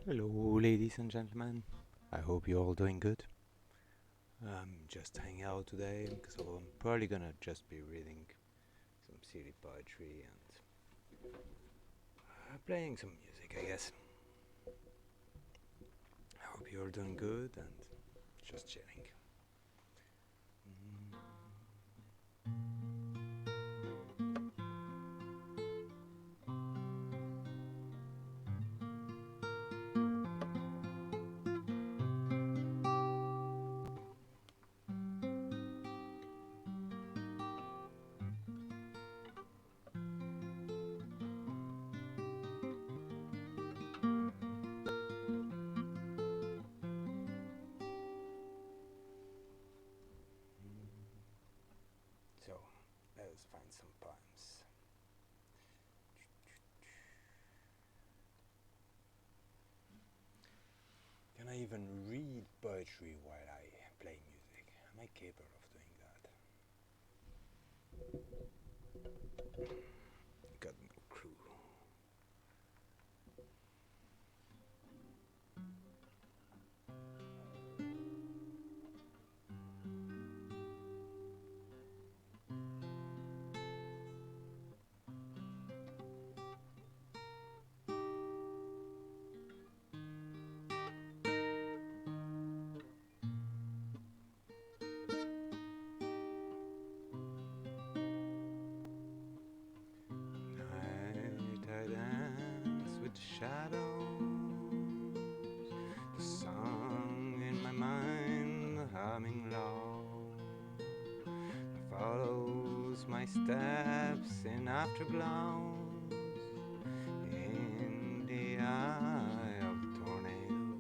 Hello, ladies and gentlemen. I hope you're all doing good. I'm just hanging out today, so I'm probably gonna just be reading some silly poetry and playing some music, I guess. I hope you're doing good and just chilling. Mm. So, let's find some poems. Can I even read poetry while I play music? Am I capable of doing that? Got no clue. Night I dance with the shadows, the song in my mind humming low, follows my steps in afterglows, in the eye of the tornado.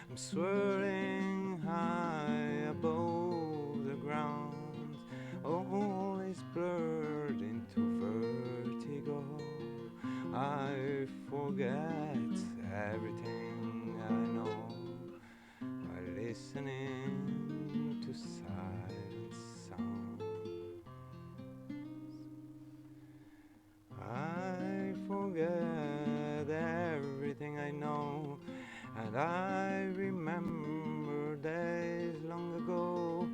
I'm swirling high above the ground, all is blurred into vertigo. I forget everything I know by listening to silent sounds. I forget everything I know, and I remember days long ago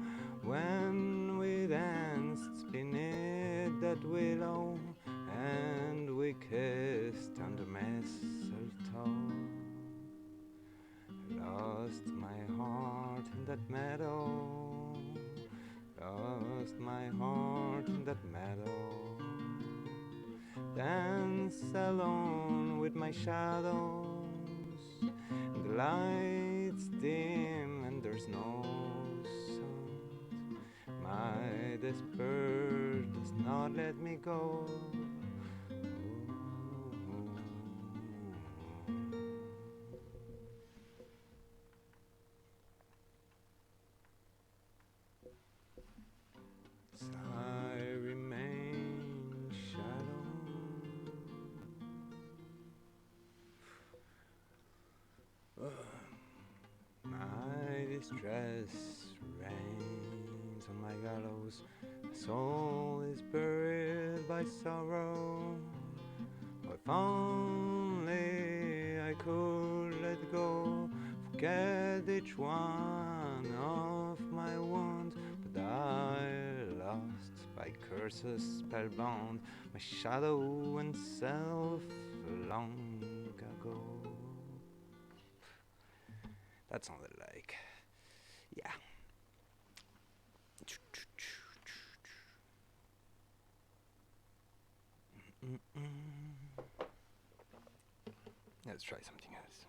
when we danced beneath that willow and we kissed under mistletoe. I lost my heart in that meadow, lost my heart in that meadow. Dance alone with my shadows, the lights dim and there's no sound. My despair does not let me go. I remain shadow. My distress rains on my gallows. My soul is buried by sorrow. If only I could let go, forget each one of my wounds, but I lost by curses spellbound my shadow and self long ago. That sounded like, yeah. Let's try something else.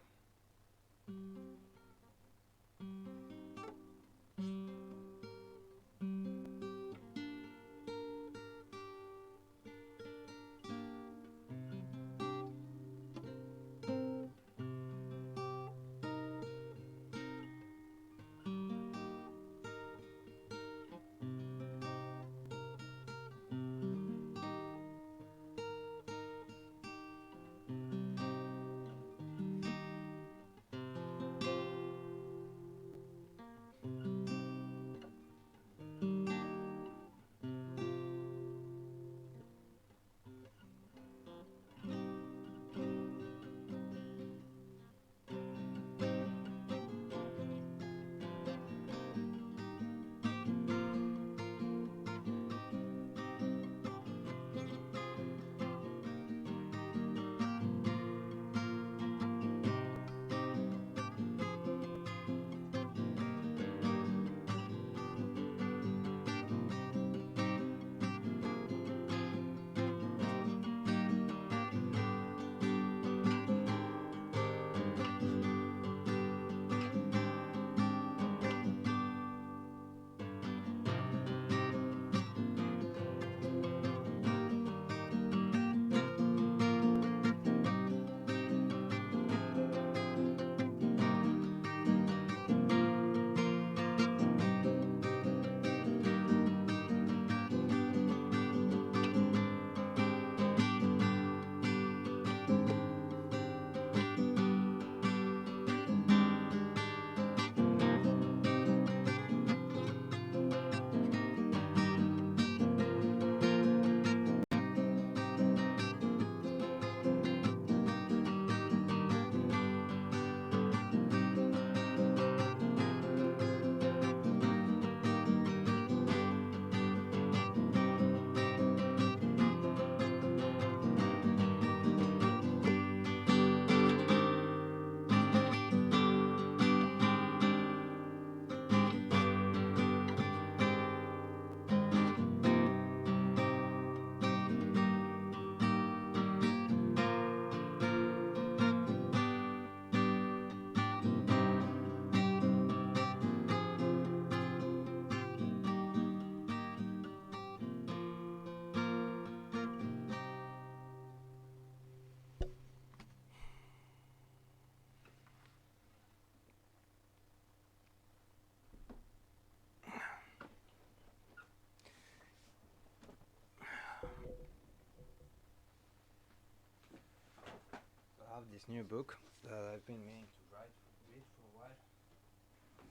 this new book that I've been meaning to read for a while.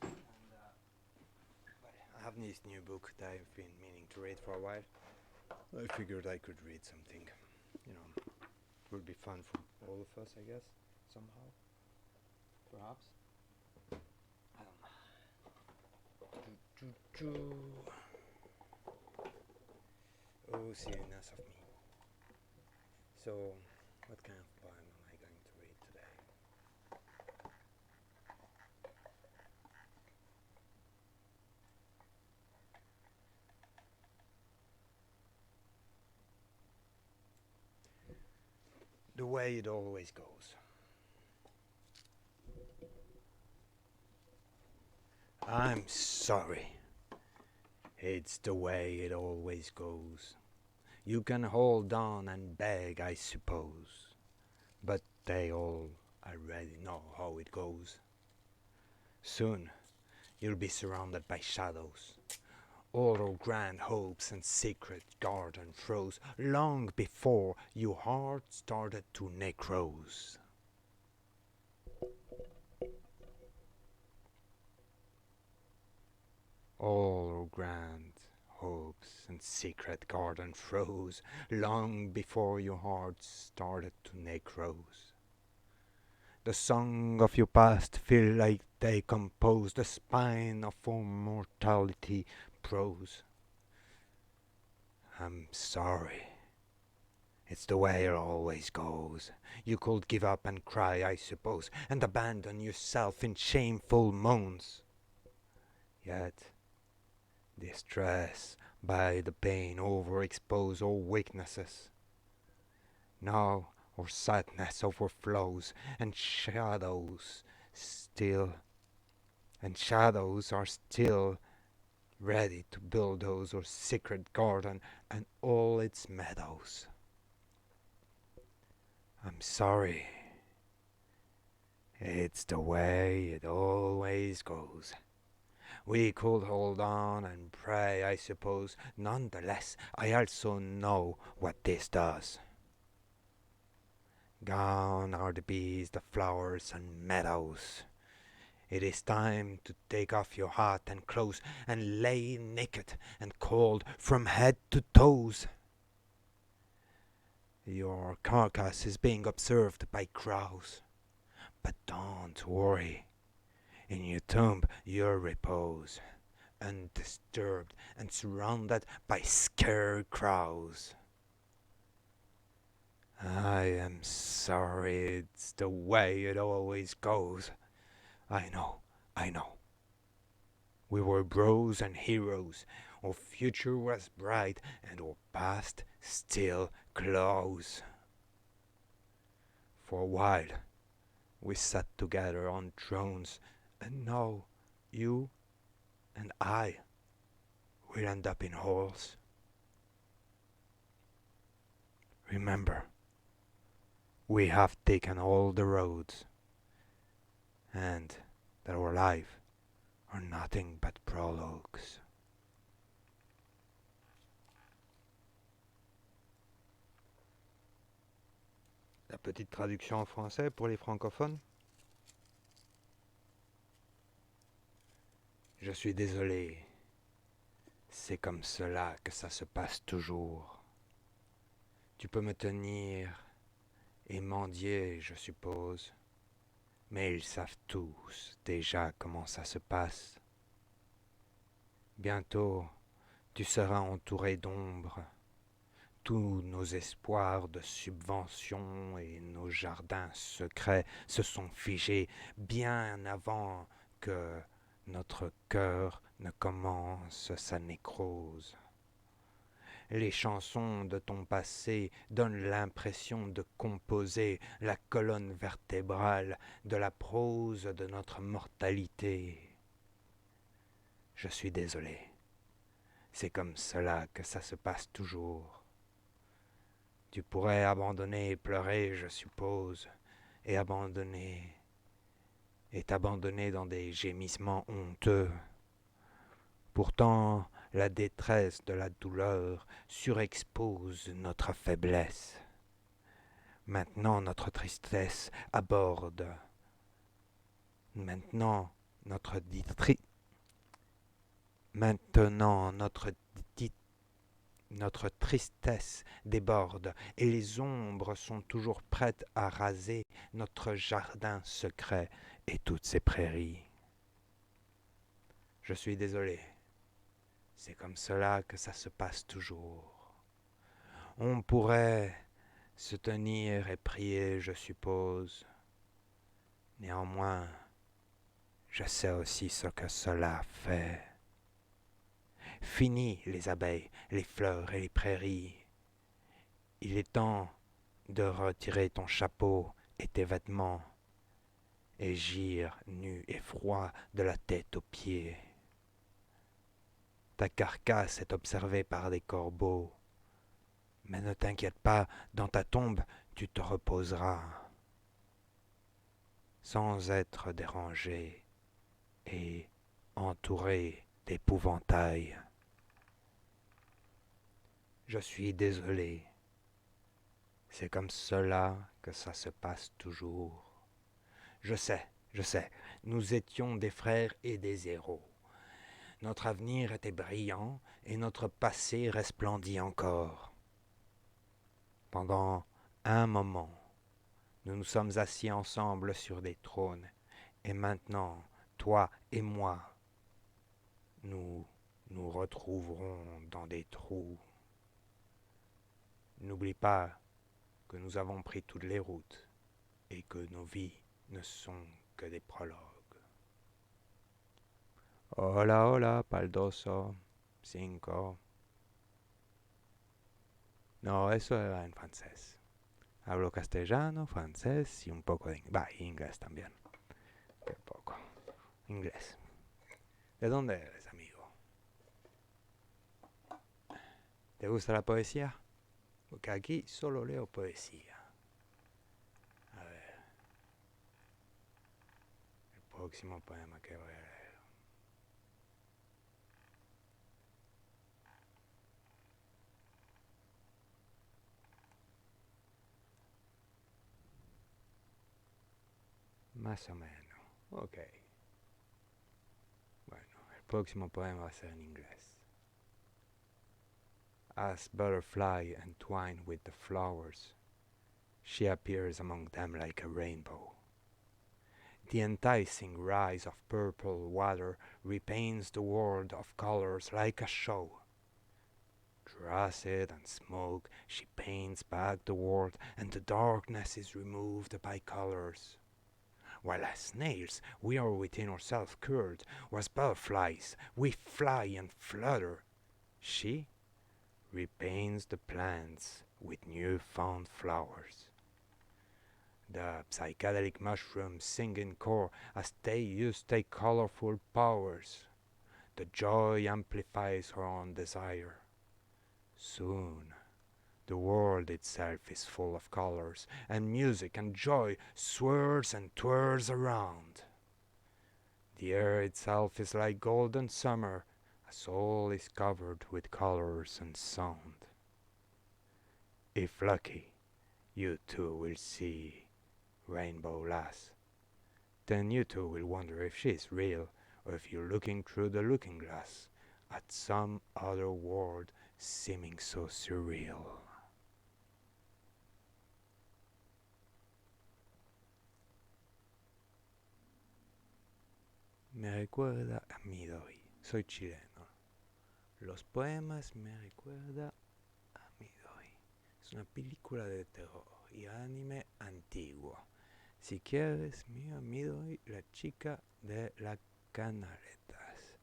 And I have this new book that I've been meaning to read for a while. I figured I could read something, it would be fun for all of us, I guess, somehow, perhaps. I don't know. Oh, c'est enough of me. So, what kind of poem am I going to read today? The way it always goes. I'm sorry. It's the way it always goes. You can hold on and beg, I suppose, but they all already know how it goes. Soon you'll be surrounded by shadows, all our grand hopes and secret garden froze long before your heart started to necrose. All our grand hopes and secret garden froze long before your heart started to necrose. The song of your past feel like they compose the spine of our mortality prose. I'm sorry. It's the way it always goes. You could give up and cry, I suppose, and abandon yourself in shameful moans. Yet, distress by the pain overexpose our weaknesses. Now our sadness overflows, and shadows are still ready to bulldoze our secret garden and all its meadows. I'm sorry. It's the way it always goes. We could hold on and pray, I suppose. Nonetheless, I also know what this does. Gone are the bees, the flowers and meadows. It is time to take off your hat and clothes and lay naked and cold from head to toes. Your carcass is being observed by crows, but don't worry. In your tomb you'll repose, undisturbed and surrounded by scarecrows. I am sorry, it's the way it always goes. I know. We were bros and heroes. Our future was bright and our past still close. For a while, we sat together on thrones, and now you and I will end up in halls. Remember, we have taken all the roads, and that our life are nothing but prologues. La petite traduction en français pour les francophones. Je suis désolé, c'est comme cela que ça se passe toujours. Tu peux me tenir et mendier, je suppose, mais ils savent tous déjà comment ça se passe. Bientôt, tu seras entouré d'ombre. Tous nos espoirs de subventions et nos jardins secrets se sont figés bien avant que notre cœur ne commence sa nécrose. Les chansons de ton passé donnent l'impression de composer la colonne vertébrale de la prose de notre mortalité. Je suis désolé. C'est comme cela que ça se passe toujours. Tu pourrais abandonner et pleurer, je suppose, et t'abandonner dans des gémissements honteux. Pourtant, la détresse de la douleur surexpose notre faiblesse. Maintenant notre tristesse aborde. Maintenant notre Maintenant notre tristesse déborde et les ombres sont toujours prêtes à raser notre jardin secret et toutes ses prairies. Je suis désolé, c'est comme cela que ça se passe toujours. On pourrait se tenir et prier, je suppose. Néanmoins, je sais aussi ce que cela fait. Fini les abeilles, les fleurs et les prairies. Il est temps de retirer ton chapeau et tes vêtements et gire nu et froid de la tête aux pieds. Ta carcasse est observée par des corbeaux, mais ne t'inquiète pas, dans ta tombe tu te reposeras sans être dérangé et entouré d'épouvantail. Je suis désolé, c'est comme cela que ça se passe toujours. Je sais, nous étions des frères et des héros. Notre avenir était brillant et notre passé resplendit encore. Pendant un moment, nous nous sommes assis ensemble sur des trônes et maintenant, toi et moi, nous nous retrouverons dans des trous. N'oublie pas que nous avons pris toutes les routes et que nos vies ne sont que des prologues. Hola, hola, paldoso, 5. No, eso era en francés. Hablo castellano, francés y un poco de inglés también. Qué poco. Inglés. ¿De dónde eres, amigo? ¿Te gusta la poesía? Porque aquí solo leo poesía. A ver. El próximo poema que voy a leer. Más o menos. Ok. Bueno, el próximo poema va a ser en inglés. As butterfly entwined with the flowers, she appears among them like a rainbow. The enticing rise of purple water repaints the world of colors like a show. Through acid and smoke she paints back the world, and the darkness is removed by colors. While as snails we are within ourselves curled, as butterflies we fly and flutter, she repaints the plants with new-found flowers. The psychedelic mushrooms sing in chor as they use their colorful powers. The joy amplifies her own desire. Soon, the world itself is full of colors, and music and joy swirls and twirls around. The air itself is like golden summer, as all is covered with colors and sound. If lucky, you too will see Rainbow Lass. Then you too will wonder if she is real, or if you're looking through the looking glass at some other world seeming so surreal. Me recuerda a Midori. Soy chileno. Los poemas me recuerda a Midori. Es una película de terror y anime antiguo. Si quieres, mira Midori, la chica de las canaletas.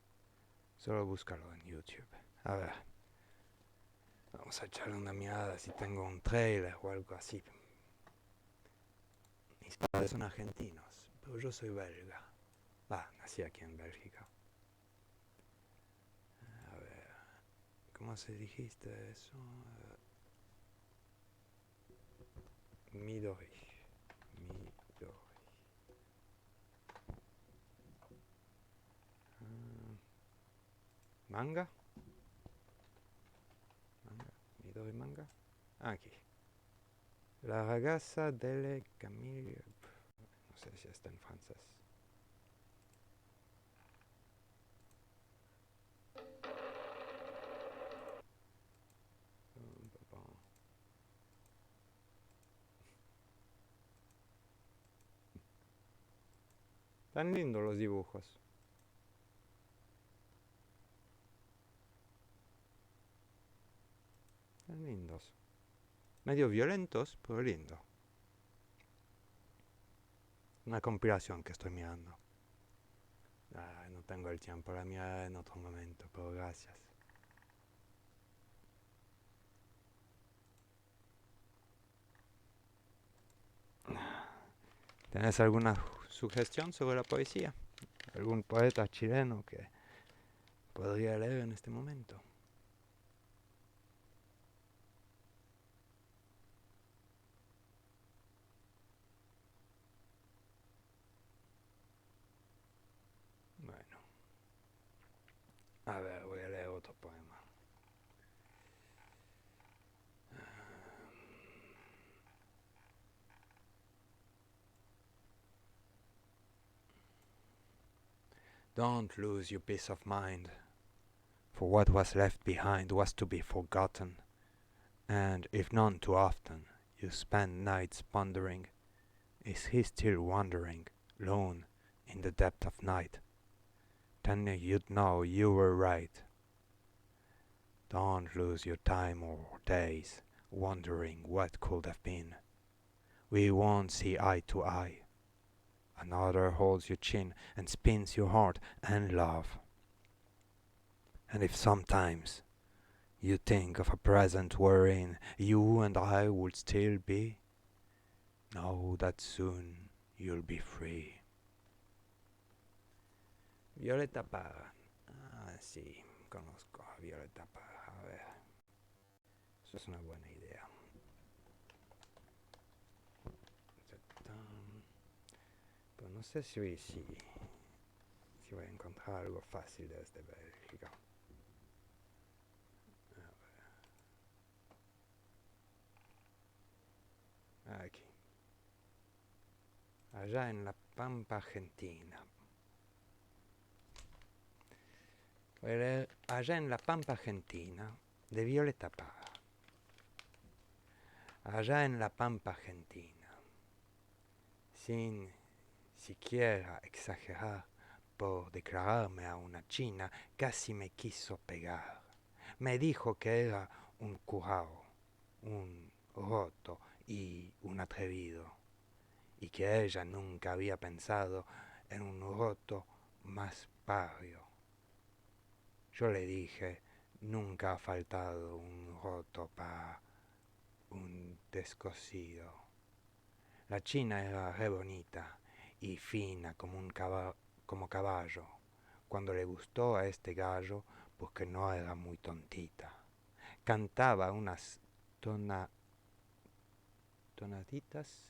Solo búscalo en YouTube. A ver. Vamos a echarle una mirada si tengo un trailer o algo así. Mis padres son argentinos, pero yo soy belga. Nací aquí en Bélgica. A ver, ¿cómo se dijiste eso? Midori. Manga. Midori manga. Aquí. La ragazza delle Camille. No sé si está en francés. Tan lindos los dibujos. Tan lindos. Medio violentos, pero lindo. Una compilación que estoy mirando. No tengo el tiempo, la miraré en otro momento, pero gracias. ¿Tienes alguna sugestión sobre la poesía? ¿Algún poeta chileno que podría leer en este momento? Bueno, a ver, voy a leer otro poema. Don't lose your peace of mind, for what was left behind was to be forgotten, and if none too often you spend nights pondering, is he still wandering, lone, in the depth of night? Then you'd know you were right. Don't lose your time or days wondering what could have been. We won't see eye to eye. Another holds your chin and spins your heart and love. And if sometimes you think of a present wherein you and I would still be, know that soon you'll be free. Violeta Parra. Ah, sí, conozco a Violeta Parra. A ver, eso es una buena idea. Pero no sé si voy a encontrar algo fácil desde Bélgica. A ver. Aquí. Allá en la Pampa Argentina. Voy a leer Allá en la Pampa Argentina, de Violeta Parra. Allá en la Pampa Argentina, sin siquiera exagerar, por declararme a una china, casi me quiso pegar. Me dijo que era un curao, un roto y un atrevido, y que ella nunca había pensado en un roto más parrio. Yo le dije, nunca ha faltado un roto para un descosido. La china era re bonita y fina como como caballo, cuando le gustó a este gallo porque no era muy tontita. Cantaba unas tonaditas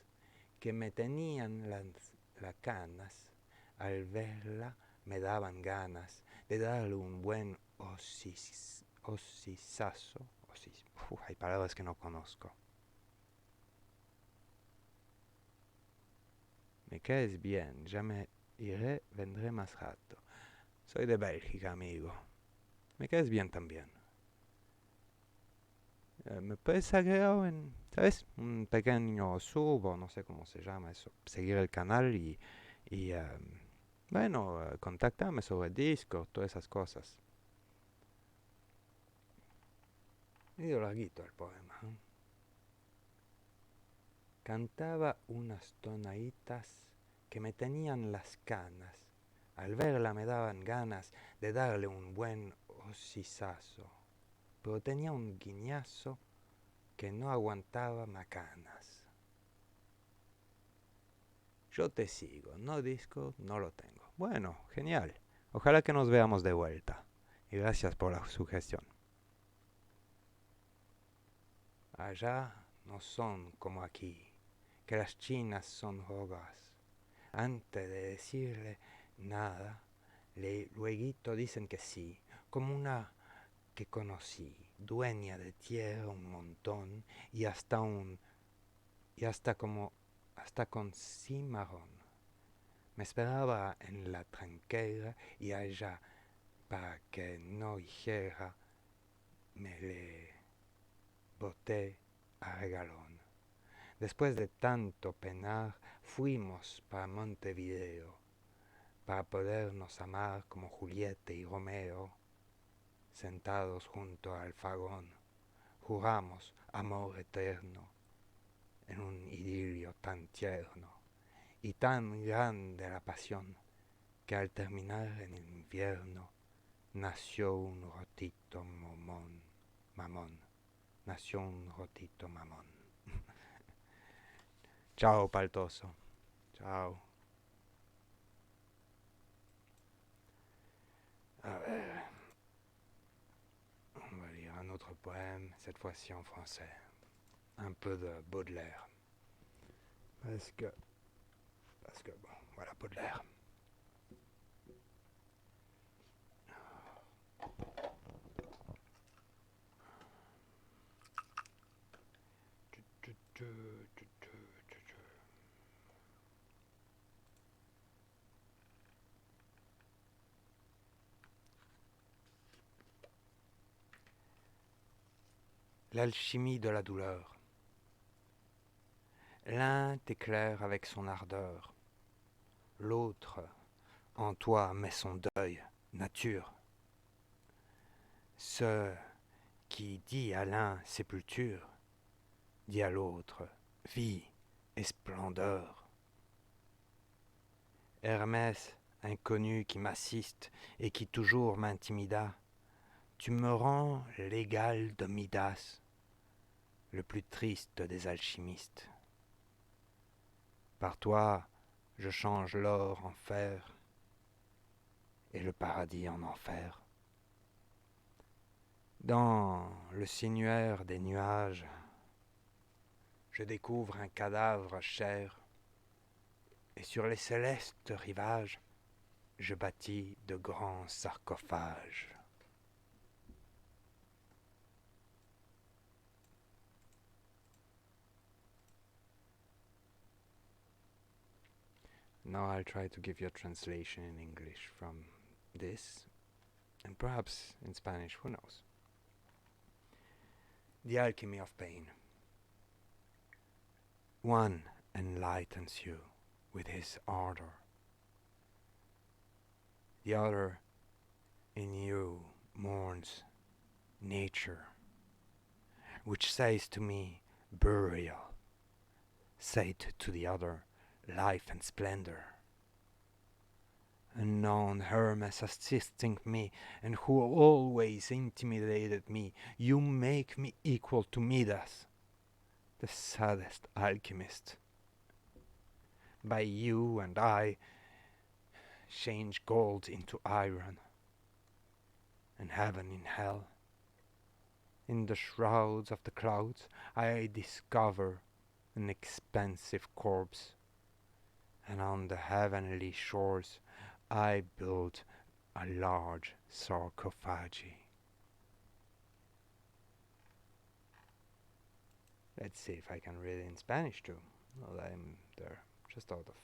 que me tenían las canas. Al verla me daban ganas de darle un buen osisazo. Hay palabras que no conozco. Me caes bien, ya me iré, vendré más rato. Soy de Bélgica, amigo. Me caes bien también. ¿Me puedes agregar en, sabes, un pequeño subo, no sé cómo se llama eso, seguir el canal y bueno, contactarme sobre Discord, todas esas cosas. Medio larguito el poema. Cantaba unas tonaditas que me tenían las canas. Al verla me daban ganas de darle un buen osisazo, pero tenía un guiñazo que no aguantaba macanas. Yo te sigo, no Discord, no lo tengo. Bueno, genial. Ojalá que nos veamos de vuelta. Y gracias por la sugestión. Allá no son como aquí, que las chinas son rogas. Antes de decirle nada, lueguito dicen que sí, como una que conocí, dueña de tierra un montón y hasta un y hasta con cimarrón. Me esperaba en la tranquera y allá, para que no dijera, me le boté a regalón. Después de tanto penar, fuimos para Montevideo, para podernos amar como Julieta y Romeo, sentados junto al fagón. Juramos amor eterno en un idilio tan tierno y tan grande la pasión que al terminar en el invierno nació un rotito mamón, nació un rotito mamón. Ciao Paltoso, ciao. A ver, on va lire un autre poème, cette fois-ci en français. Un peu de Baudelaire. Parce que bon, voilà Baudelaire. L'alchimie de la douleur. L'un t'éclaire avec son ardeur, l'autre en toi met son deuil, nature. Ce qui dit à l'un sépulture, dit à l'autre vie et splendeur. Hermès, inconnu qui m'assiste et qui toujours m'intimida, tu me rends l'égal de Midas, le plus triste des alchimistes. Par toi, je change l'or en fer et le paradis en enfer. Dans le sinuaire des nuages, je découvre un cadavre cher, et sur les célestes rivages, je bâtis de grands sarcophages. Now I'll try to give you a translation in English from this, and perhaps in Spanish, who knows. The alchemy of pain. One enlightens you with his ardor. The other in you mourns nature, which says to me, burial, said to the other, life and splendor. Unknown Hermes assisting me, and who always intimidated me, you make me equal to Midas, the saddest alchemist. By you and I change gold into iron, and heaven in hell. In the shrouds of the clouds I discover an expensive corpse, and on the heavenly shores I build a large sarcophagi. Let's see if I can read it in Spanish too. Well, I'm there just out of,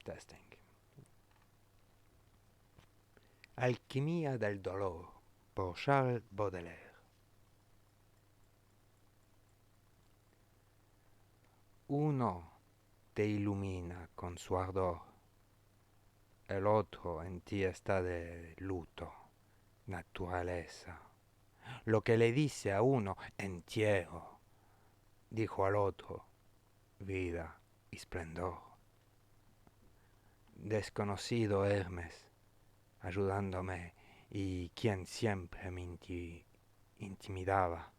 testing. Alquimia del dolor por Charles Baudelaire. Uno te ilumina con su ardor, el otro en ti está de luto, naturaleza. Lo que le dice a uno, entierro, dijo al otro, vida y esplendor. Desconocido Hermes, ayudándome, y quien siempre me intimidaba,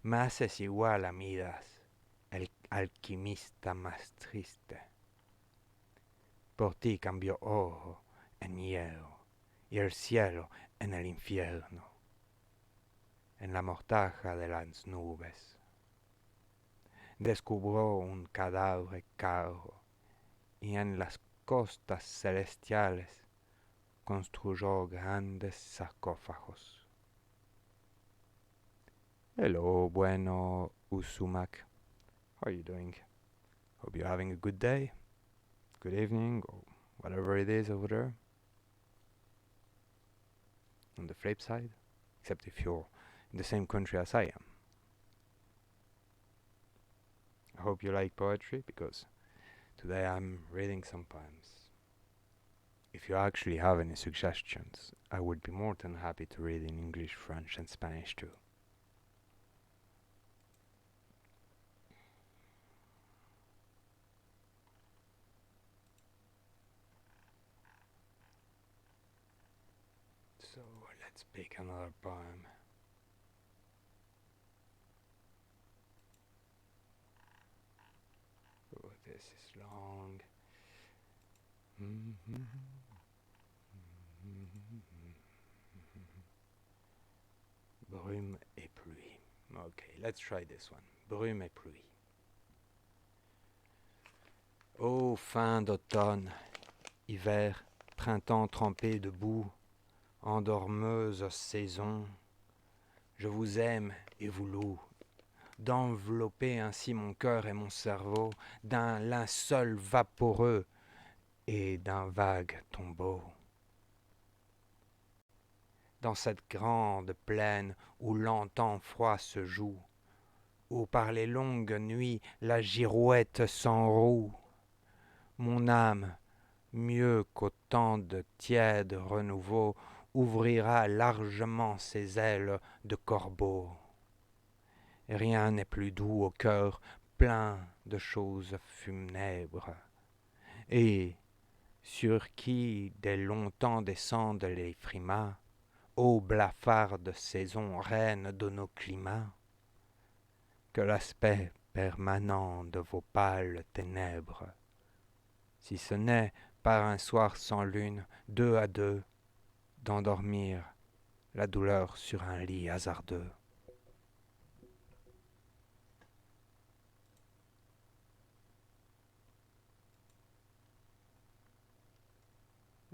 me haces igual a Midas, el alquimista más triste. Por ti cambió oro en hierro y el cielo en el infierno, en la mortaja de las nubes. Descubrió un cadáver caro y en las costas celestiales construyó grandes sarcófagos. Hello, bueno, usumak. How are you doing? Hope you're having a good day, good evening, or whatever it is over there. On the flip side, except if you're in the same country as I am. I hope you like poetry because today I'm reading some poems. If you actually have any suggestions, I would be more than happy to read in English, French, and Spanish too. So let's pick another poem. Oh, this is long. Brume et pluie. Okay, let's try this one. Brume et pluie. Ô fin d'automne, hiver, printemps trempé de boue, endormeuse saison, je vous aime et vous loue, d'envelopper ainsi mon cœur et mon cerveau d'un linceul vaporeux et d'un vague tombeau. Dans cette grande plaine où l'antan froid se joue, où par les longues nuits la girouette s'enroue, mon âme, mieux qu'autant de tièdes renouveaux, ouvrira largement ses ailes de corbeau. Rien n'est plus doux au cœur plein de choses funèbres, et sur qui dès longtemps descendent les frimas, ô blafarde saison, reine de nos climats, que l'aspect permanent de vos pâles ténèbres, si ce n'est par un soir sans lune, deux à deux, d'endormir la douleur sur un lit hasardeux.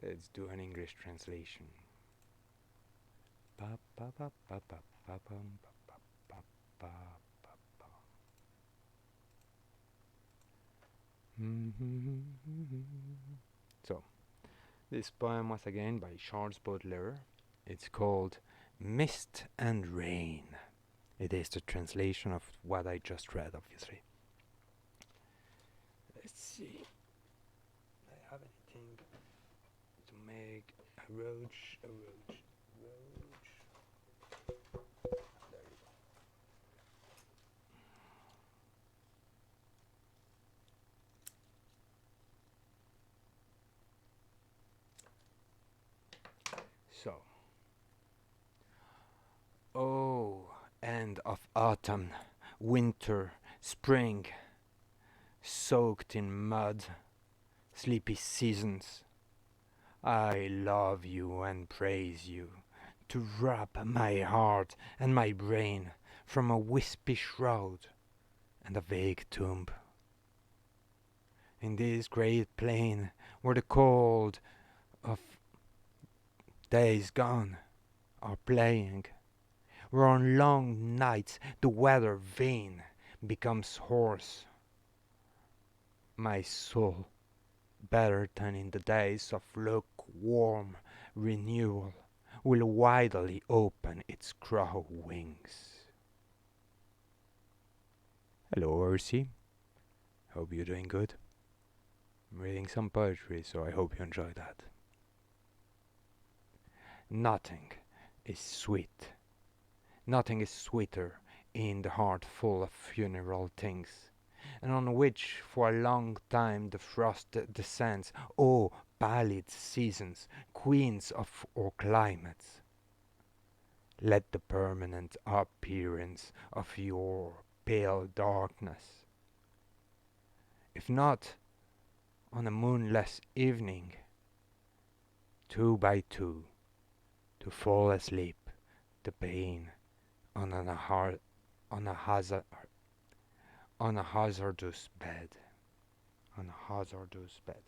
Let's do an English translation. So, this poem was again by Charles Baudelaire. It's called Mist and Rain. It is the translation of what I just read, obviously. Let's see. I have anything to make a roach. There you go. So, oh, end of autumn, winter, spring, soaked in mud, sleepy seasons, I love you and praise you, to wrap my heart and my brain from a wispy shroud and a vague tomb. In this great plain where the cold of days gone are playing, where on long nights the weather vain becomes hoarse, my soul, better than in the days of lukewarm renewal, will widely open its crow wings. Hello, Ursi. Hope you're doing good. I'm reading some poetry, so I hope you enjoy that. Nothing is sweet. Nothing is sweeter in the heart full of funeral things, and on which for a long time the frost descends. O pallid seasons, queens of our climates, let the permanent appearance of your pale darkness, if not on a moonless evening, two by two, to fall asleep, the pain on a hazardous bed. On a hazardous bed.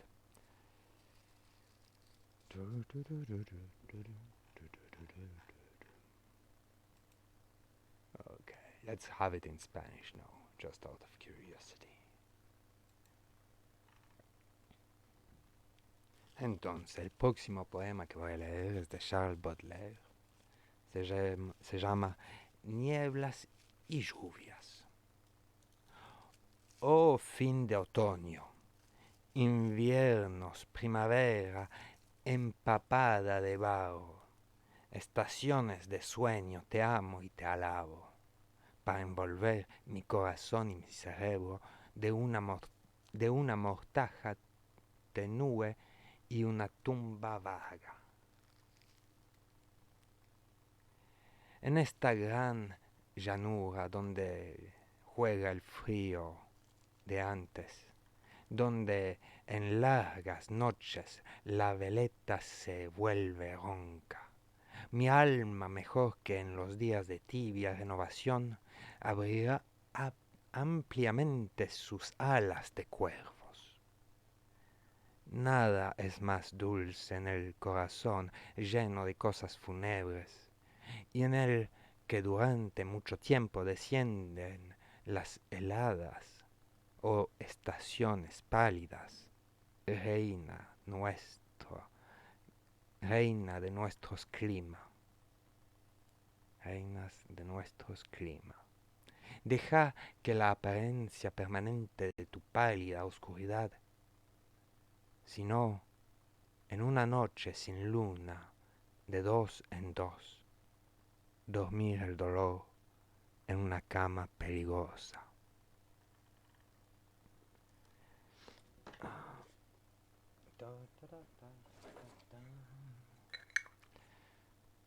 Okay. Let's have it in Spanish now, just out of curiosity. Entonces, el próximo poema que voy a leer es de Charles Baudelaire. Se llama Nieblas y lluvias. Oh fin de otoño, inviernos, primavera, empapada de barro, estaciones de sueño, te amo y te alabo, para envolver mi corazón y mi cerebro de una mortaja tenue y una tumba vaga. En esta gran llanura donde juega el frío de antes, donde en largas noches la veleta se vuelve ronca, mi alma, mejor que en los días de tibia renovación, abrirá ampliamente sus alas de cuervos. Nada es más dulce en el corazón lleno de cosas fúnebres, y en el que durante mucho tiempo descienden las heladas o estaciones pálidas, reina de nuestros climas, reinas de nuestros climas. Deja que la apariencia permanente de tu pálida oscuridad, sino en una noche sin luna, de dos en dos, dormir el dolor en una cama peligrosa.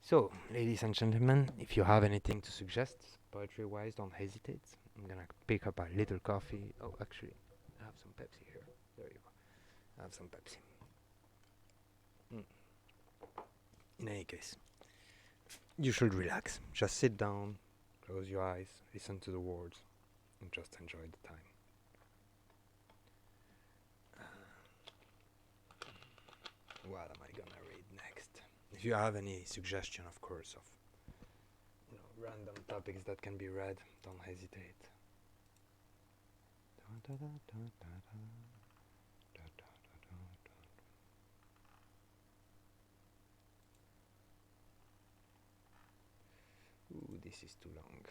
So, ladies and gentlemen, if you have anything to suggest, poetry-wise, don't hesitate. I'm gonna pick up a little coffee. Oh, actually, I have some Pepsi here. There you go. I have some Pepsi. In any case, you should relax. Just sit down, close your eyes, listen to the words, and just enjoy the time. What am I gonna read next? If you have any suggestion, of course, of random topics that can be read, don't hesitate. Ooh, this is too long.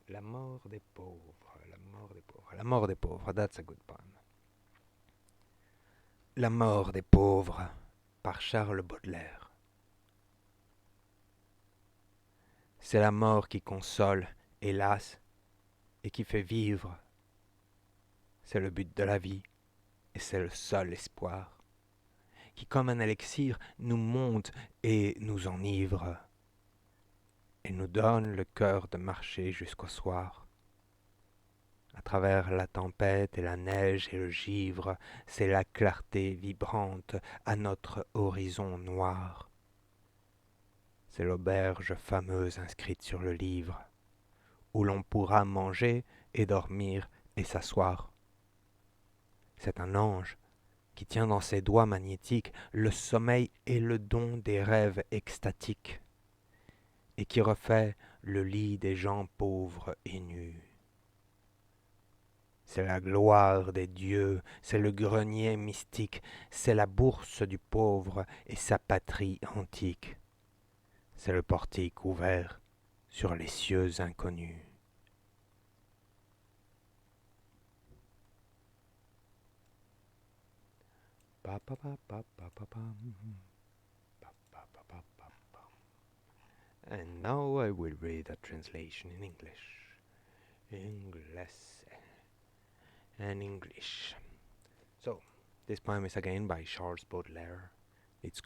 La mort des pauvres, la mort des pauvres, la mort des pauvres, that's a good poem. La mort des pauvres, par Charles Baudelaire. C'est la mort qui console, hélas, et qui fait vivre. C'est le but de la vie, et c'est le seul espoir, qui comme un élixir nous monte et nous enivre, et nous donne le cœur de marcher jusqu'au soir. À travers la tempête et la neige et le givre, c'est la clarté vibrante à notre horizon noir. C'est l'auberge fameuse inscrite sur le livre, où l'on pourra manger et dormir et s'asseoir. C'est un ange qui tient dans ses doigts magnétiques le sommeil et le don des rêves extatiques, et qui refait le lit des gens pauvres et nus. C'est la gloire des dieux, c'est le grenier mystique, c'est la bourse du pauvre et sa patrie antique. C'est le portique ouvert sur les cieux inconnus. And now I will read a translation in English. Anglais and English. So, this poem is again by Charles Baudelaire. It's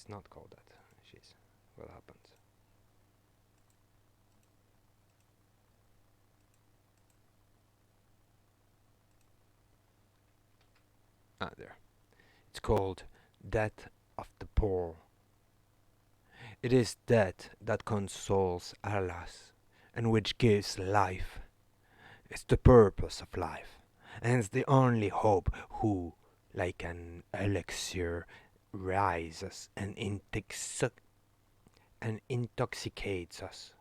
not called that. Jeez, what happened? There. It's called Death of the Poor. It is death that consoles, alas, and which gives life. It's the purpose of life, and it's the only hope who, like an elixir, rises and intoxicates us,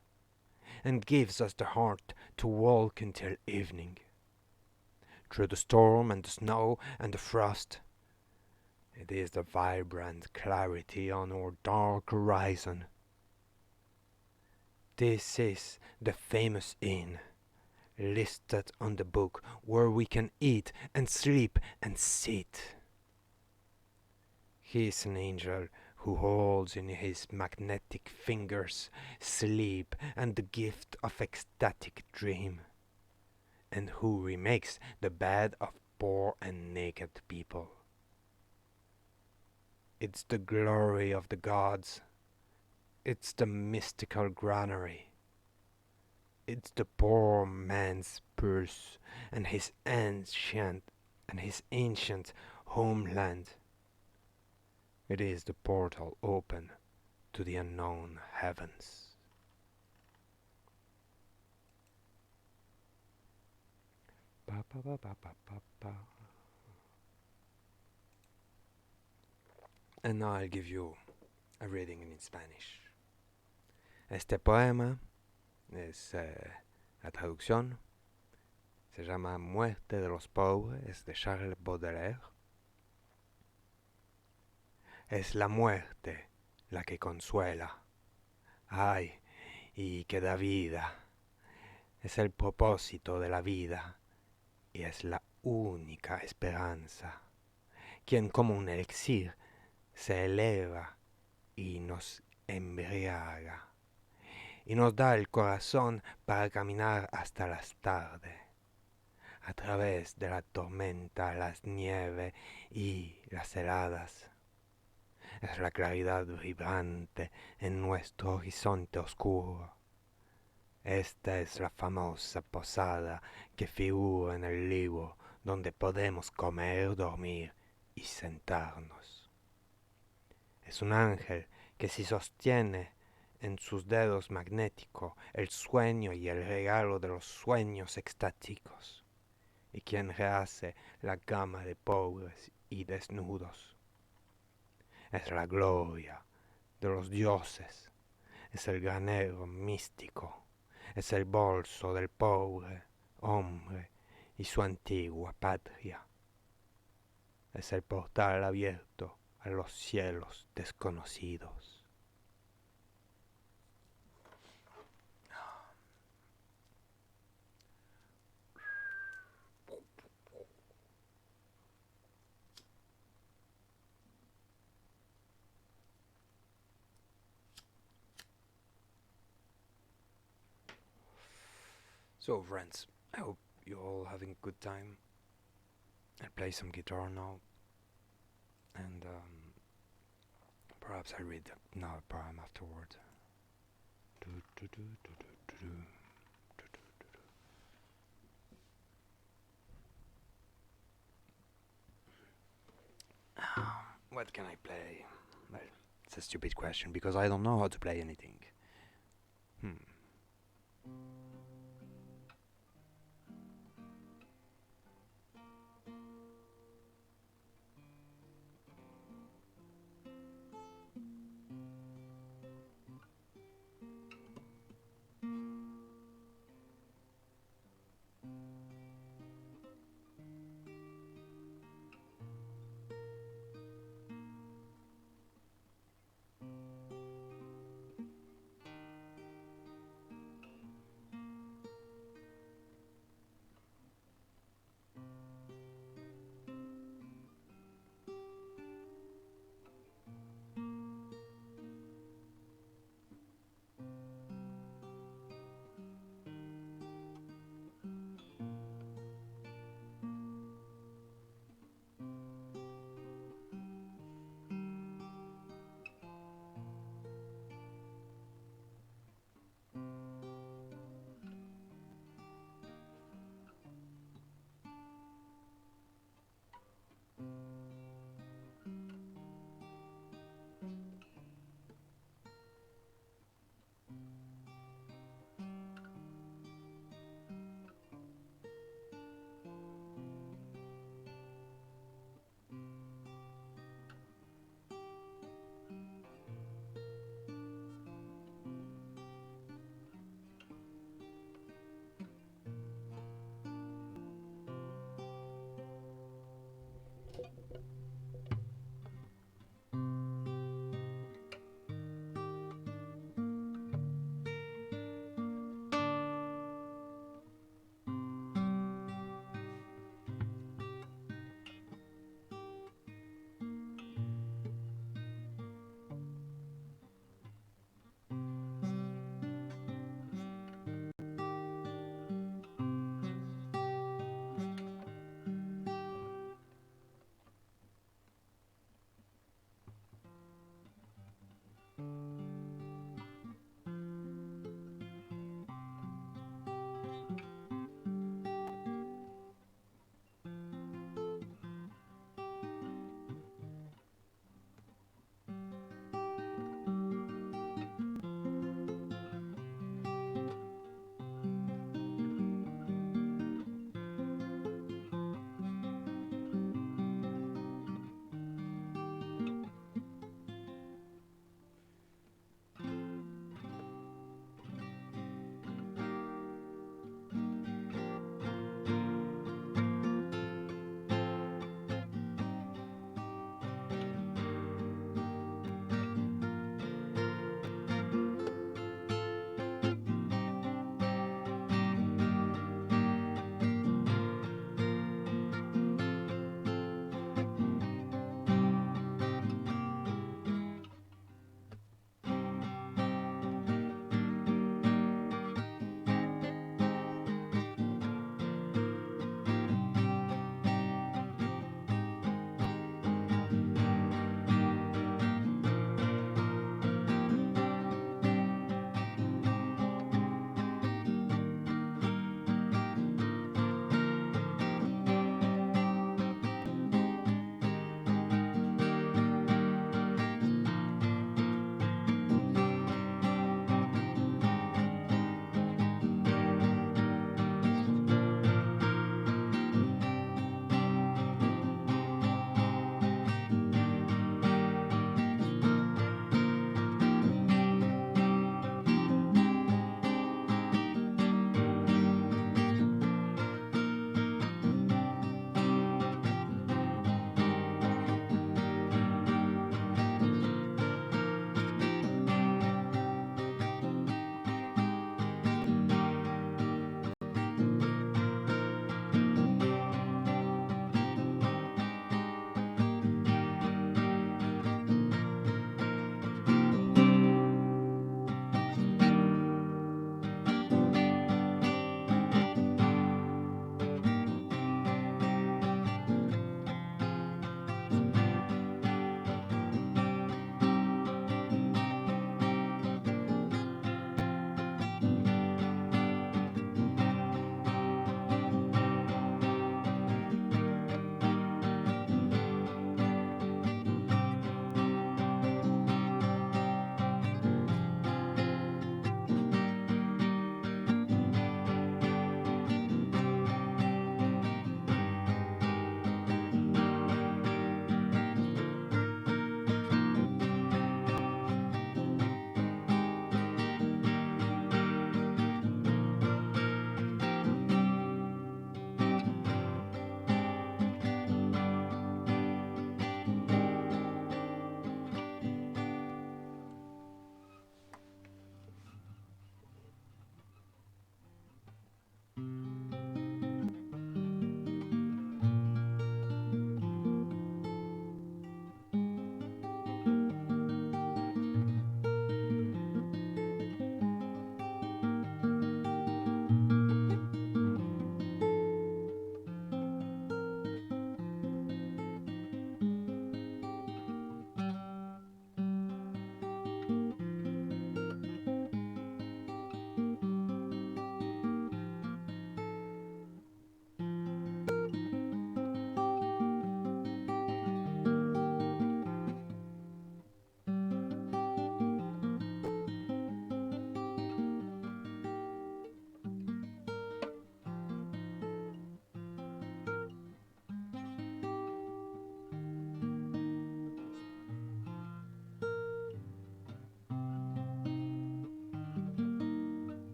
and gives us the heart to walk until evening. Through the storm and the snow and the frost, it is the vibrant clarity on our dark horizon. This is the famous inn, listed on the book, where we can eat and sleep and sit. He is an angel who holds in his magnetic fingers sleep and the gift of ecstatic dream, and who remakes the bed of poor and naked people. It's the glory of the gods. It's the mystical granary. It's the poor man's purse and his ancient homeland. It is the portal open to the unknown heavens. Ba, ba, ba, ba, ba, ba, ba. And now I'll give you a reading in Spanish. Este poema es la traducción. Se llama Muerte de los pobres, es de Charles Baudelaire. Es la muerte la que consuela, ay, y que da vida. Es el propósito de la vida y es la única esperanza. Quien como un elixir se eleva y nos embriaga y nos da el corazón para caminar hasta las tardes, a través de la tormenta, las nieves y las heladas. Es la claridad vibrante en nuestro horizonte oscuro. Esta es la famosa posada que figura en el libro donde podemos comer, dormir y sentarnos. Es un ángel que si sostiene en sus dedos magnéticos el sueño y el regalo de los sueños extáticos, y quien rehace la cama de pobres y desnudos. Es la gloria de los dioses, es el granero místico, es el bolso del pobre hombre y su antigua patria. Es el portal abierto a los cielos desconocidos. So friends, I hope you're all having a good time. I'll play some guitar now, and perhaps I'll read another poem afterward. What can I play? Well, it's a stupid question because I don't know how to play anything.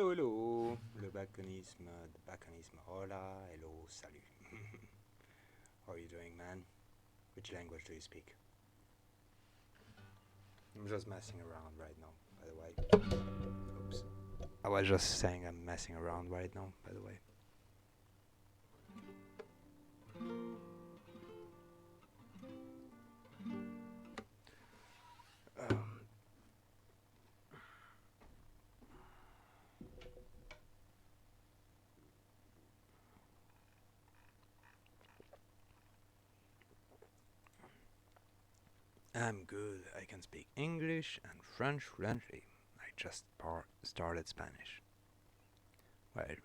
Hello, hello. Le bacanisme, the bacanisme. Hola, hello, salut. How are you doing, man? Which language do you speak? I'm just messing around right now, by the way. Oops. I was just saying I'm messing around right now, by the way. I'm good. I can speak English and French fluently. I just started Spanish. Well,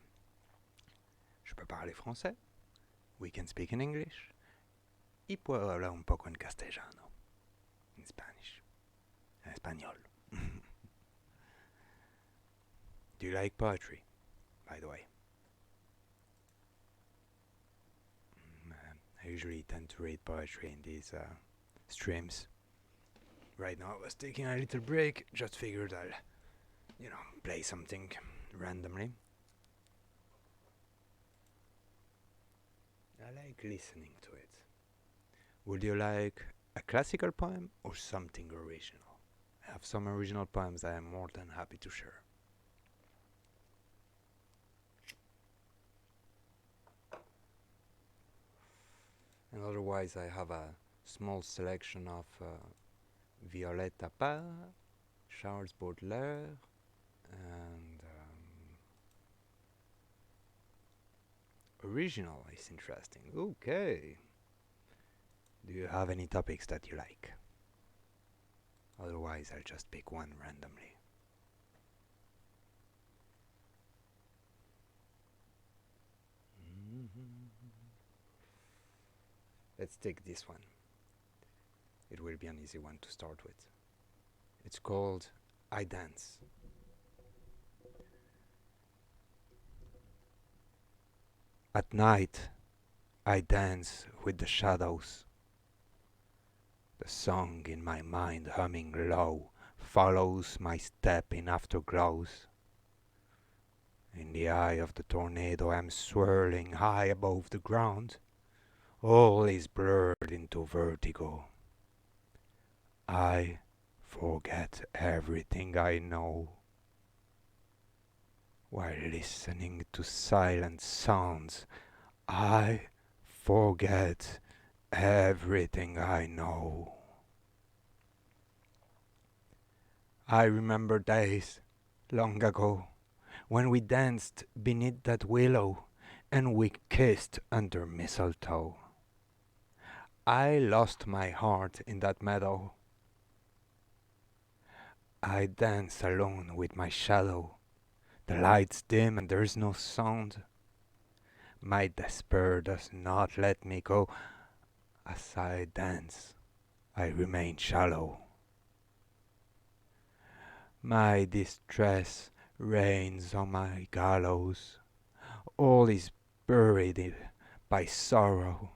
je peux parler français. We can speak in English. Y puedo hablar un poco en castellano. In Spanish. En español. Do you like poetry, by the way? I usually tend to read poetry in these streams. Right now I was taking a little break, just figured I'll, play something randomly. I like listening to it. Would you like a classical poem or something original? I have some original poems I am more than happy to share. And otherwise I have a small selection of Violette Appart, Charles Baudelaire, and original is interesting. Okay. Do you have any topics that you like? Otherwise, I'll just pick one randomly. Let's take this one. It will be an easy one to start with. It's called I Dance. At night, I dance with the shadows. The song in my mind humming low follows my step in afterglows. In the eye of the tornado I'm swirling high above the ground. All is blurred into vertigo. I forget everything I know. While listening to silent sounds, I forget everything I know. I remember days long ago when we danced beneath that willow and we kissed under mistletoe. I lost my heart in that meadow. I dance alone with my shadow. The lights dim and there's no sound. My despair does not let me go. As I dance, I remain shallow. My distress reigns on my gallows. All is buried by sorrow.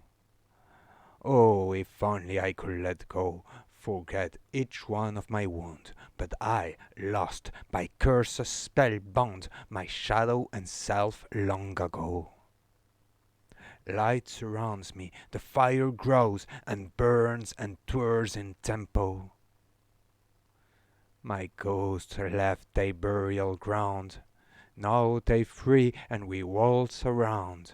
Oh, if only I could let go, forget each one of my wounds, but I, lost by curses spellbound, my shadow and self long ago. Light surrounds me, the fire grows and burns and twirls in tempo. My ghosts left their burial ground, now they free and we waltz around.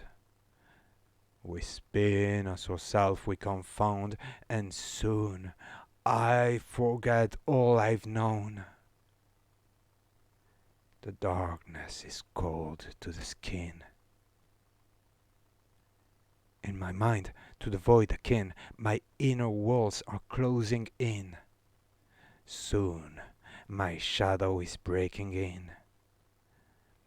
We spin as ourselves we confound, and soon I forget all I've known. The darkness is cold to the skin. In my mind, to the void akin, my inner walls are closing in. Soon my shadow is breaking in.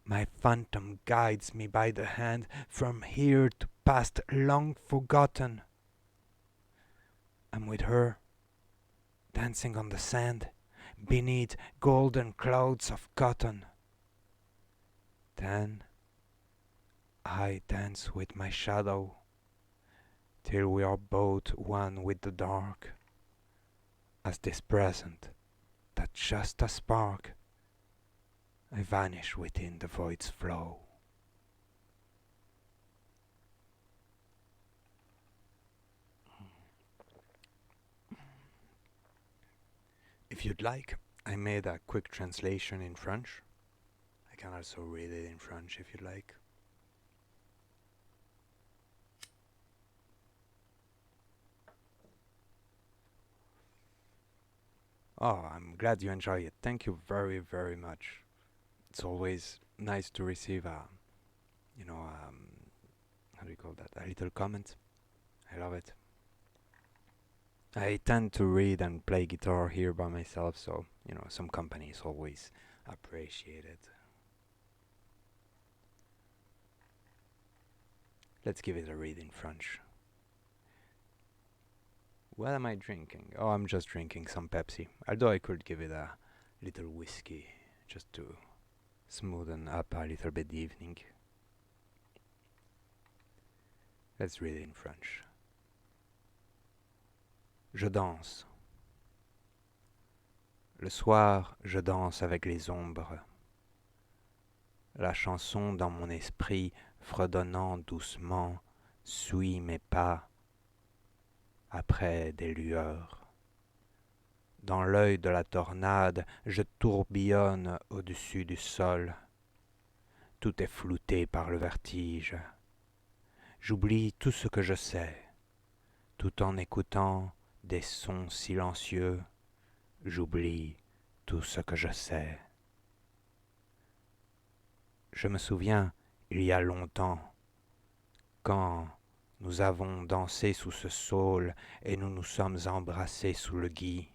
My phantom guides me by the hand from here to past long forgotten. I'm with her, dancing on the sand, beneath golden clouds of cotton. Then I dance with my shadow, till we are both one with the dark, as this present, that just a spark, I vanish within the void's flow. If you'd like, I made a quick translation in French. I can also read it in French if you'd like. Oh, I'm glad you enjoy it. Thank you very, very much. It's always nice to receive how do you call that? A little comment. I love it. I tend to read and play guitar here by myself, so, some company is always appreciated. Let's give it a read in French. What am I drinking? Oh, I'm just drinking some Pepsi. Although I could give it a little whiskey just to smoothen up a little bit the evening. Let's read it in French. Je danse. Le soir, je danse avec les ombres. La chanson dans mon esprit, fredonnant doucement, suit mes pas après des lueurs. Dans l'œil de la tornade, je tourbillonne au-dessus du sol. Tout est flouté par le vertige. J'oublie tout ce que je sais, tout en écoutant des sons silencieux. J'oublie tout ce que je sais. Je me souviens, il y a longtemps, quand nous avons dansé sous ce saule et nous nous sommes embrassés sous le gui.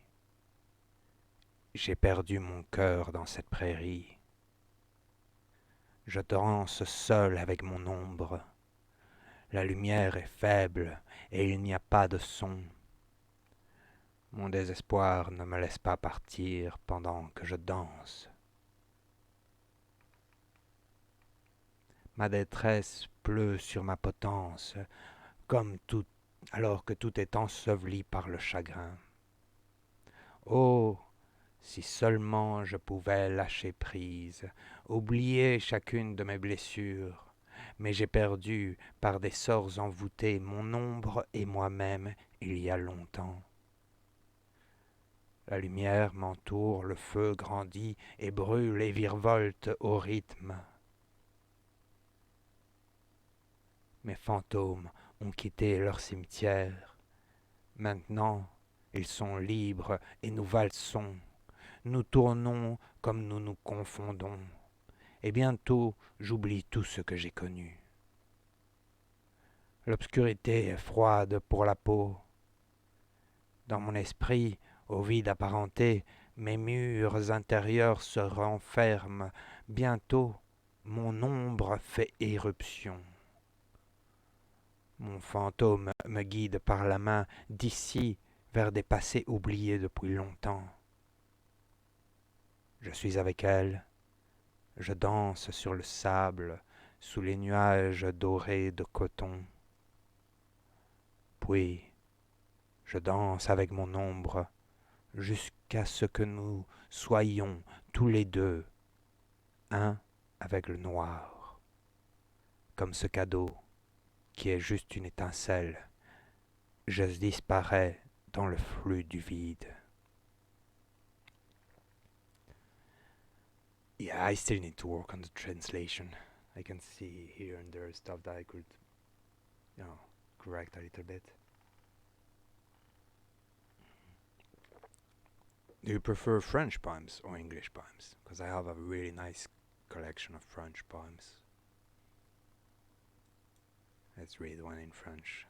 J'ai perdu mon cœur dans cette prairie. Je danse seul avec mon ombre. La lumière est faible et il n'y a pas de son. Mon désespoir ne me laisse pas partir pendant que je danse. Ma détresse pleut sur ma potence, alors que tout est enseveli par le chagrin. Oh, si seulement je pouvais lâcher prise, oublier chacune de mes blessures, mais j'ai perdu, par des sorts envoûtés, mon ombre et moi-même il y a longtemps. La lumière m'entoure, le feu grandit et brûle et virevolte au rythme. Mes fantômes ont quitté leur cimetière. Maintenant, ils sont libres et nous valsons. Nous tournons comme nous nous confondons. Et bientôt, j'oublie tout ce que j'ai connu. L'obscurité est froide pour la peau. Dans mon esprit, au vide apparenté, mes murs intérieurs se renferment. Bientôt, mon ombre fait éruption. Mon fantôme me guide par la main d'ici vers des passés oubliés depuis longtemps. Je suis avec elle, je danse sur le sable, sous les nuages dorés de coton. Puis, je danse avec mon ombre, jusqu'à ce que nous soyons tous les deux, un avec le noir, comme ce cadeau qui est juste une étincelle. Je disparais dans le flux du vide. Yeah, I still need to work on the translation. I can see here and there stuff that I could, correct a little bit. Do you prefer French poems or English poems? Because I have a really nice collection of French poems. Let's read one in French.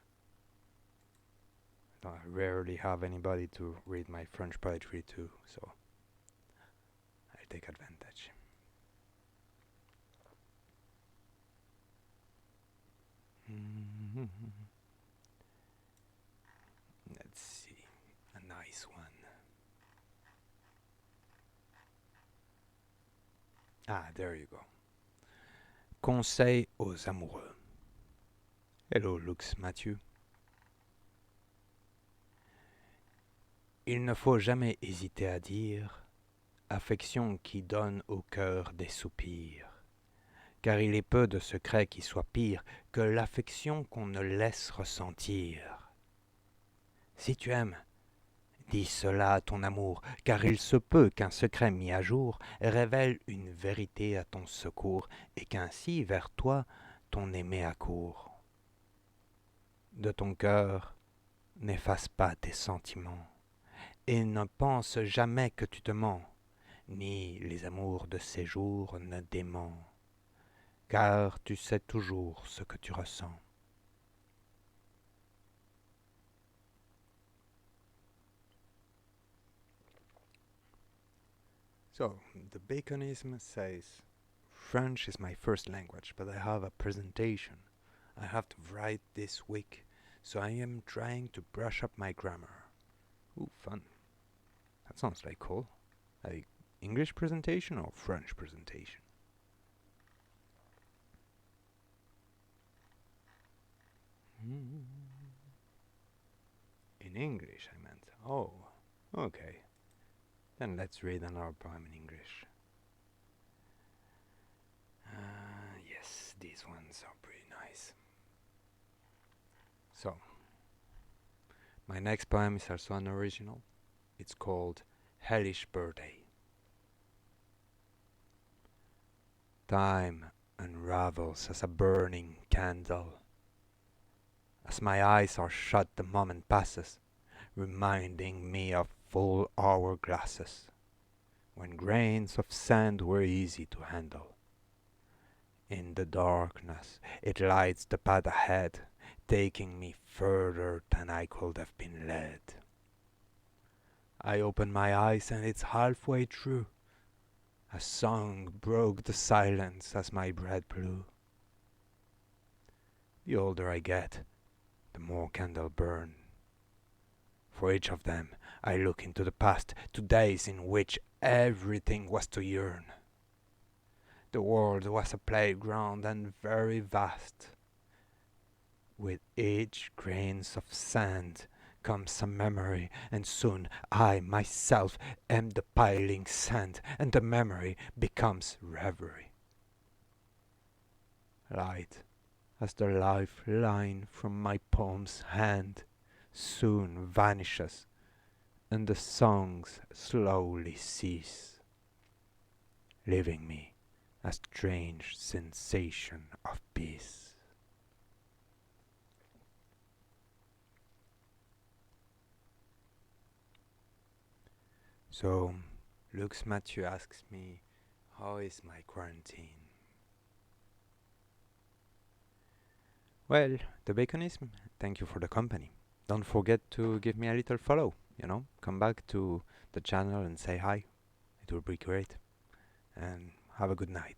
I rarely have anybody to read my French poetry to, so I'll take advantage. Let's see, a nice one. Ah, there you go. Conseil aux amoureux. Hello, Lux Mathieu. Il ne faut jamais hésiter à dire affection qui donne au cœur des soupirs. Car il est peu de secrets qui soient pires que l'affection qu'on ne laisse ressentir. Si tu aimes, dis cela à ton amour, car il se peut qu'un secret mis à jour révèle une vérité à ton secours, et qu'ainsi vers toi ton aimé accourt. De ton cœur, n'efface pas tes sentiments, et ne pense jamais que tu te mens, ni les amours de ces jours ne dément, car tu sais toujours ce que tu ressens. So, the Baconism says, French is my first language, but I have a presentation I have to write this week, so I am trying to brush up my grammar. Ooh, fun. That sounds like cool. Like English presentation or French presentation? In English, I meant. Oh, okay. Then let's read another poem in English. Yes, these ones are pretty nice. So, my next poem is also an original. It's called Hellish Birthday. Time unravels as a burning candle. As my eyes are shut, the moment passes, reminding me of full hourglasses, when grains of sand were easy to handle. In the darkness, it lights the path ahead, taking me further than I could have been led. I open my eyes and it's halfway through. A song broke the silence as my breath blew. The older I get, the more candles burn. For each of them, I look into the past, to days in which everything was to yearn. The world was a playground and very vast. With each grain of sand comes a memory, and soon I myself am the piling sand, and the memory becomes reverie. Light as the lifeline from my poem's hand soon vanishes, and the songs slowly cease, leaving me a strange sensation of peace. So, Lux Mathieu asks me, how is my quarantine? Well, the Baconism, thank you for the company. Don't forget to give me a little follow, come back to the channel and say hi. It will be great. And have a good night.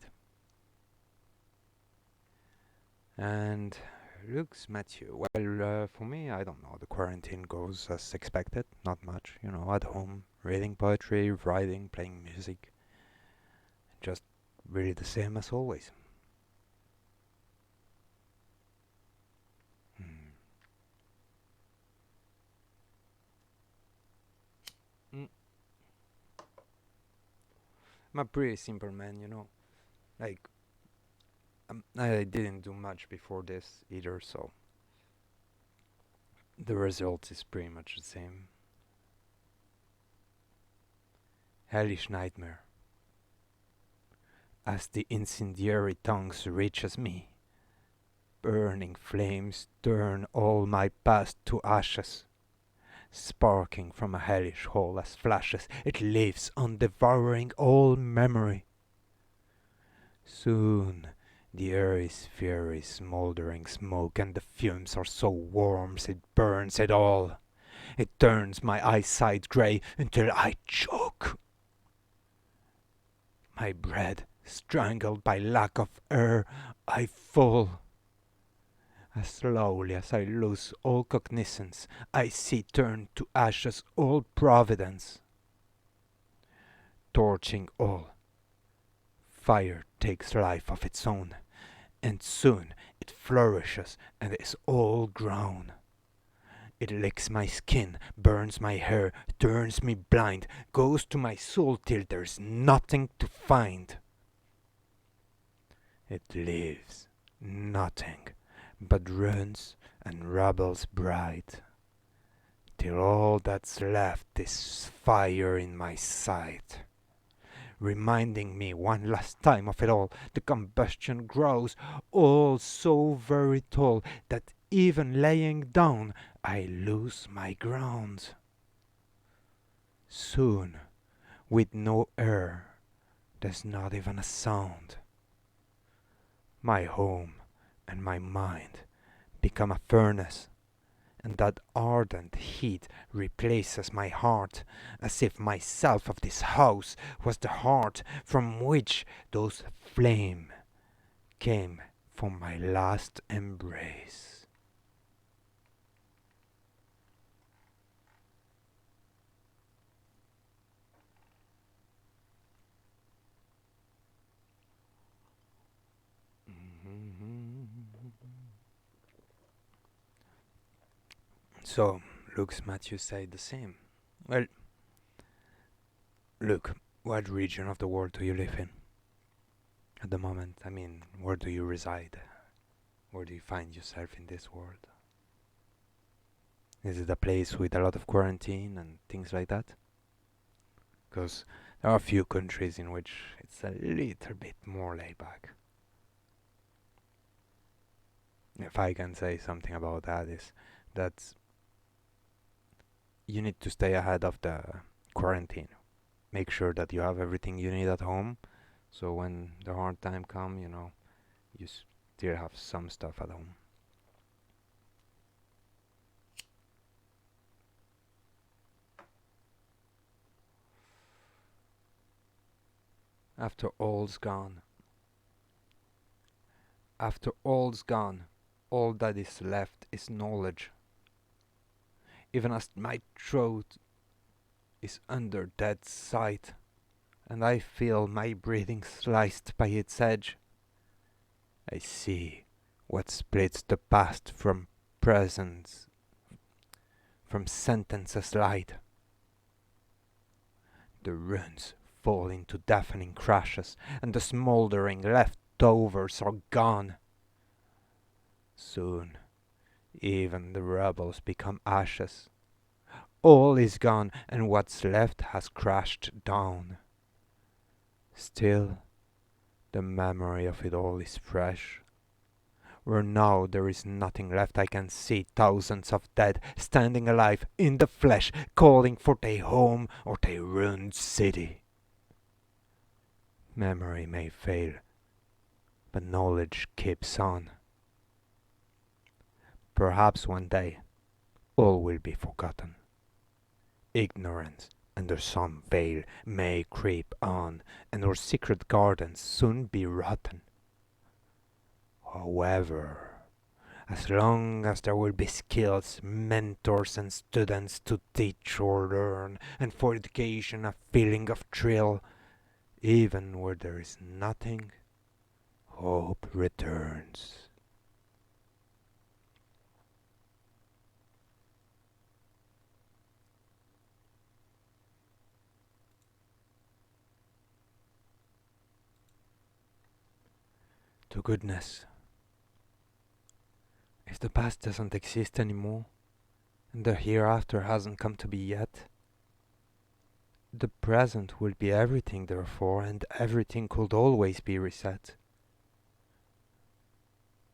And Lux Mathieu, well, for me, I don't know, the quarantine goes as expected, not much, at home, reading poetry, writing, playing music, just really the same as always. I'm a pretty simple man, like, I didn't do much before this either, so the result is pretty much the same. Hellish nightmare. As the incendiary tongues reaches me, burning flames turn all my past to ashes. Sparking from a hellish hole as flashes, it lives on, devouring all memory. Soon the air is fiery, smoldering smoke, and the fumes are so warm it burns it all. It turns my eyesight grey until I choke. My breath strangled by lack of air, I fall. As slowly as I lose all cognizance, I see turn to ashes all providence. Torching all, fire takes life of its own, and soon it flourishes and is all grown. It licks my skin, burns my hair, turns me blind, goes to my soul till there's nothing to find. It leaves nothing but ruins and rubbles bright, till all that's left is fire in my sight, reminding me one last time of it all. The combustion grows, all so very tall, that even laying down I lose my ground. Soon, with no air, there's not even a sound. My home and my mind become a furnace, and that ardent heat replaces my heart, as if myself of this house was the heart from which those flame came for my last embrace. So, Luke's Matthew say the same. Well, Luke, what region of the world do you live in at the moment? I mean, where do you reside? Where do you find yourself in this world? Is it a place with a lot of quarantine and things like that? Because there are a few countries in which it's a little bit more laid back. If I can say something about that, is that you need to stay ahead of the quarantine. Make sure that you have everything you need at home, so when the hard time come, you still have some stuff at home. After all's gone, after all's gone, all that is left is knowledge. Even as my throat is under dead sight, and I feel my breathing sliced by its edge, I see what splits the past from presence, from sentences light. The runes fall into deafening crashes, and the smouldering leftovers are gone. Soon, even the rebels become ashes. All is gone, and what's left has crashed down. Still, the memory of it all is fresh. Where now there is nothing left, I can see thousands of dead standing alive in the flesh, calling for their home or their ruined city. Memory may fail, but knowledge keeps on. Perhaps one day all will be forgotten. Ignorance under some veil may creep on, and our secret gardens soon be rotten. However, as long as there will be skills, mentors and students to teach or learn, and for education a feeling of thrill, even where there is nothing, hope returns. To goodness, if the past doesn't exist anymore, and the hereafter hasn't come to be yet, the present will be everything therefore, and everything could always be reset.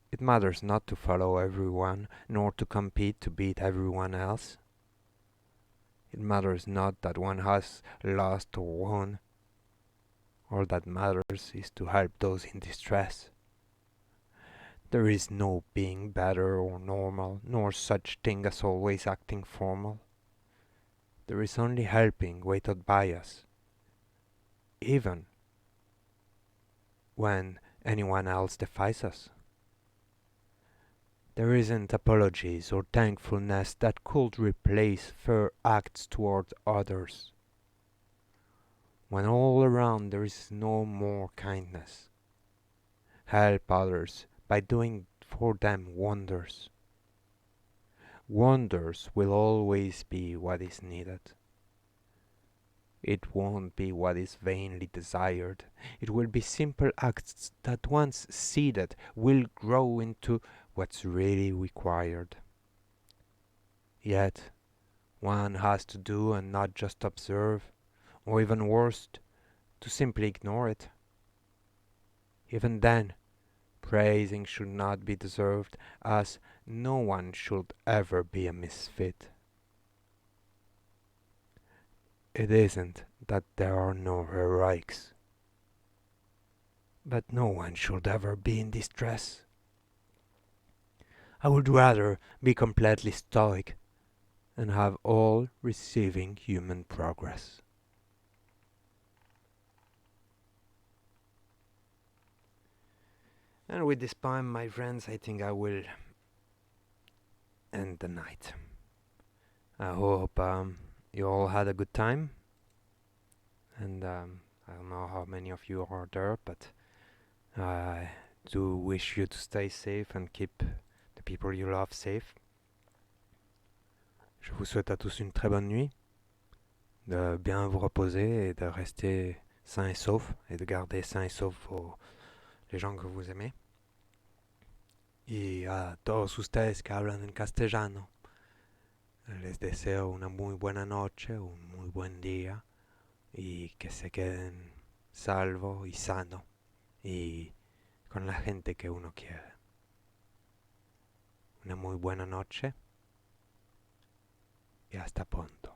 It matters not to follow everyone, nor to compete to beat everyone else. It matters not that one has lost or won. All that matters is to help those in distress. There is no being better or normal, nor such thing as always acting formal. There is only helping waited by us, even when anyone else defies us. There isn't apologies or thankfulness that could replace fair acts toward others. When all around there is no more kindness, help others by doing for them wonders. Wonders will always be what is needed. It won't be what is vainly desired. It will be simple acts that once seeded will grow into what's really required. Yet, one has to do and not just observe, or even worse, to simply ignore it. Even then, praising should not be deserved, as no one should ever be a misfit. It isn't that there are no heroics, but no one should ever be in distress. I would rather be completely stoic and have all receiving human progress. And with this poem, my friends, I think I will end the night. I hope you all had a good time, and I don't know how many of you are there, but I do wish you to stay safe and keep the people you love safe. Je vous souhaite à tous une très bonne nuit, de bien vous reposer et de rester sains et saufs, et de garder sains et saufs les gens que vous aimez. Y a todos ustedes que hablan en castellano, les deseo una muy buena noche, un muy buen día, y que se queden salvo y sano y con la gente que uno quiere. Una muy buena noche y hasta pronto.